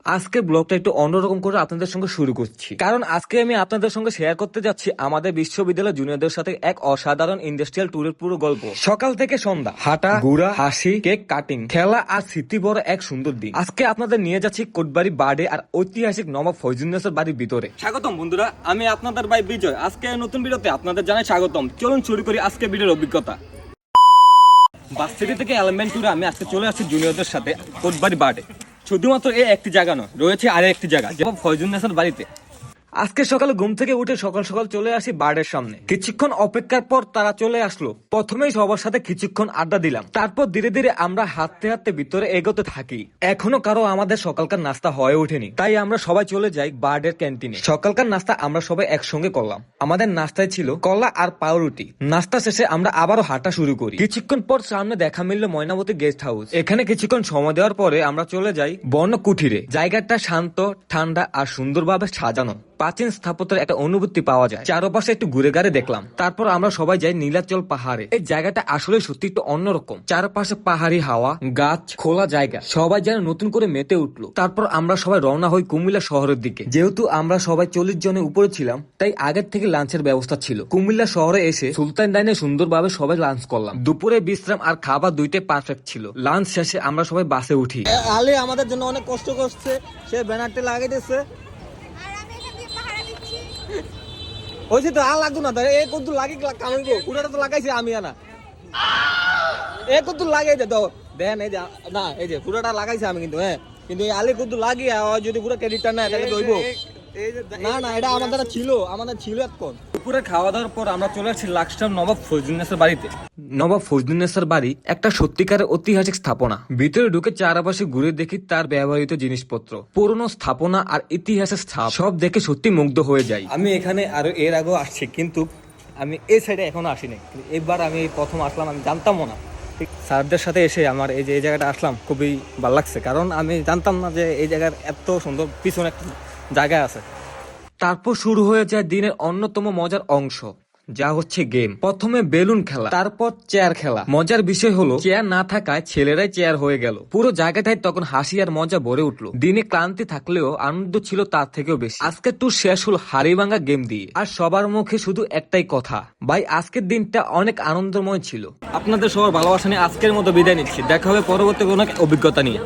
আজকে ব্লগটা একটু অন্যরকম করে আপনাদের সঙ্গে শুরু করছি, কারণ আজকে আমি আপনাদের সঙ্গে শেয়ার করতে যাচ্ছি আমাদের বিশ্ববিদ্যালয় জুনিয়রদের সাথে এক অসাধারণ ইন্ডাস্ট্রিয়াল ট্যুরের পুরো গল্প। সকাল থেকে সন্ধ্যা, হাঁটা, ঘোরা, হাসি, কেক কাটিং, খেলা আর স্মৃতি বড় এক সুন্দর দিন। আজকে আপনাদের নিয়ে যাচ্ছি কোটবাড়ি বার্ডে আর ঐতিহাসিক নবাব ফয়জুন্নেছার বাড়ির ভিতরে। স্বাগতম বন্ধুরা, আমি আপনাদের ভাই বিজয়। আজকে নতুন ভিডিওতে আপনাদের জানাই স্বাগতম। চলুন শুরু করি আজকে ভিডিওর অভিজ্ঞতা। বাসসিটি থেকে এলিমেন্ট ট্যুরে আমি আজকে চলে আসছি জুনিয়রদের সাথে কোটবাড়ি বার্ডে। শুধুমাত্র এই একটি জায়গা নয়, রয়েছে আরো একটি জায়গা, যেমন ফয়জুন্নেছার বাড়িতে। আজকে সকালে ঘুম থেকে উঠে সকাল সকাল চলে আসি বার্ডের সামনে। কিছুক্ষণ অপেক্ষার পর তারা চলে আসলো। প্রথমেই সবার সাথে কিছুক্ষণ আড্ডা দিলাম, তারপর ধীরে ধীরে আমরা হাঁটতে হাঁটতে ভিতরে এগোতে থাকি। এখনো কারো আমাদের সকালকার নাস্তা হয়ে ওঠেনি, তাই আমরা সবাই চলে যাই বার্ডের ক্যান্টিনে। সকালকার নাস্তা আমরা সবাই একসঙ্গে করলাম। আমাদের নাস্তায় ছিল কলা আর পাউরুটি। নাস্তা শেষে আমরা আবারও হাঁটা শুরু করি। কিছুক্ষণ পর সামনে দেখা মিলল ময়নামতি গেস্ট হাউস। এখানে কিছুক্ষণ সময় দেওয়ার পরে আমরা চলে যাই বর্ণ কুঠিরে। জায়গাটা শান্ত, ঠান্ডা আর সুন্দরভাবে সাজানো। প্রাচীন স্থাপত্যের একটা অনুভূতি পাওয়া যায়। চারপাশে একটু ঘুরে ঘাড়ে দেখলাম। তারপর আমরা সবাই যাই নীলাচল পাহাড়ে। এই জায়গাটা আসলে সত্যি একটু অন্যরকম। চারপাশে পাহাড়ি হাওয়া, গাছ, খোলা জায়গা, সবাই যেন নতুন করে মেতে উঠলো। তারপর আমরা সবাই রওনা হই কুমিল্লা শহরের দিকে। যেহেতু আমরা সবাই 40 জনের উপরে ছিলাম, তাই আগের থেকে লাঞ্চের ব্যবস্থা ছিল। কুমিল্লা শহরে এসে সুলতান ডাইনে সুন্দরভাবে সবাই লাঞ্চ করলাম। দুপুরে বিশ্রাম আর খাবার দুইটাই পারফেক্ট ছিল। লাঞ্চ শেষে আমরা সবাই বাসে উঠি। আলী আমাদের জন্য অনেক কষ্ট করছে, সে ব্যানারটা লাগাইতেছে। ওইছে তো আর লাগতো না, এই কত লাগি কামাইবো, পুরোটা তো লাগাইছি আমি আনা। এ কত লাগাই দে তো দেন, এই যে না, এই যে পুরোটা লাগাইছি আমি, কিন্তু হ্যাঁ, কিন্তু এই আলী কত লাগিয়ে যদি পুরো ক্রেডিটটা নেয় তাহলে দইব না। না, এটা আমাদের ছিল এখন। দুপুরে খাওয়া দাওয়ার পর আমরা চলে আসছি লাক্সটার নবাব ফয়জুন্নেছার বাড়িতে। নবাব ফয়জুন্নেছার বাড়ি একটা সত্যিকারের ঐতিহাসিক স্থাপনা। ভিতরে ঢুকে চারপাশে ঘুরে দেখি তার ব্যবহৃত জিনিসপত্র, পুরনো স্থাপনা আর ইতিহাসের ছাপ, সব দেখে সত্যি মুগ্ধ হয়ে যাই। আমি এখানে আরো এর আগেও আসছি, কিন্তু আমি এই সাইডে এখনো আসিনি। এবার আমি প্রথম আসলাম, আমি জানতামও না। ঠিক স্যারদের সাথে এসে আমার এই যে এই জায়গাটা আসলাম, খুবই ভালো লাগছে, কারণ আমি জানতাম না যে এই জায়গার এত সুন্দর পিছনে একটা জায়গা আছে। তারপর শুরু হয়ে যায় দিনের অন্যতম মজার অংশ, যা হচ্ছে গেম। প্রথমে বেলুন খেলা, তারপর চেয়ার খেলা। মজার বিষয় হলো চেয়ার না থাকায় ছেলেরাই চেয়ার হয়ে গেল। পুরো জায়গাটাই তখন হাসি আর মজা ভরে উঠলো। দিনে ক্লান্তি থাকলেও আনন্দ ছিল তার থেকেও বেশি। আজকের ট্যুর শেষ হলো হাড়িভাঙা গেম দিয়ে, আর সবার মুখে শুধু একটাই কথা, ভাই আজকের দিনটা অনেক আনন্দময় ছিল। আপনাদের সবার ভালোবাসা নিয়ে আজকের মতো বিদায় নিচ্ছি। দেখা হবে পরবর্তী কোনো অভিজ্ঞতা নিয়ে।